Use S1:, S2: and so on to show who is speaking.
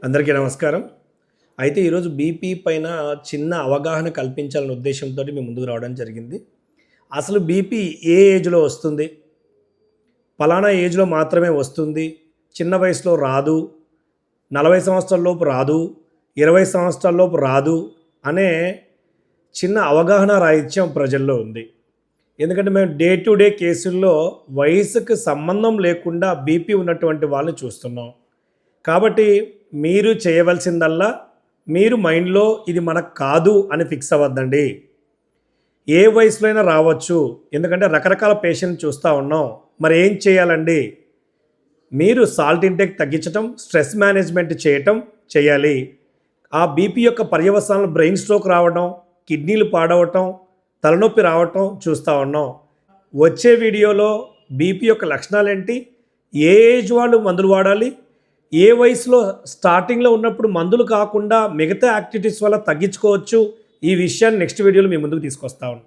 S1: అందరికీ నమస్కారం. అయితే ఈరోజు బీపీ పైన చిన్న అవగాహన కల్పించాలనే ఉద్దేశ్యంతోటి మేము ముందుకు రావడం జరిగింది. అసలు బీపీ ఏ ఏజ్‌లో వస్తుంది? పలానా ఏజ్‌లో మాత్రమే వస్తుంది. చిన్న వయసులో రాదు. 40 సంవత్సరాల లోపు రాదు. 20 సంవత్సరాల లోపు రాదు అనే చిన్న అవగాహన రాహిత్యం ప్రజల్లో ఉంది. ఎందుకంటే మేము డే టు డే కేసుల్లో వయసుకి సంబంధం లేకుండా బీపీ ఉన్నటువంటి వాళ్ళని చూస్తున్నాం. కాబట్టి మీరు చేయవలసిందల్లా మీరు మైండ్‌లో ఇది మనకు కాదు అని ఫిక్స్ అవ్వద్దండి. ఏ వయసులో అయినా రావచ్చు. ఎందుకంటే రకరకాల పేషెంట్ చూస్తూ ఉన్నాం. మరి ఏం చేయాలండి? మీరు సాల్ట్ ఇంటేక్ తగ్గించటం, స్ట్రెస్ మేనేజ్మెంట్ చేయటం చేయాలి. ఆ బీపీ యొక్క పర్యవసానాలు బ్రెయిన్ స్ట్రోక్ రావడం, కిడ్నీలు పాడవటం, తలనొప్పి రావటం చూస్తూ ఉన్నాం. వచ్చే వీడియోలో బీపీ యొక్క లక్షణాలేంటి? ఏ ఏజ్ వాళ్ళు మందులు వాడాలి? ఏ వయసులో స్టార్టింగ్లో ఉన్నప్పుడు మందులు కాకుండా మిగతా యాక్టివిటీస్ వల్ల తగ్గించుకోవచ్చు? ఈ విషయాన్ని నెక్స్ట్ వీడియోలో మీ ముందుకు తీసుకొస్తాను.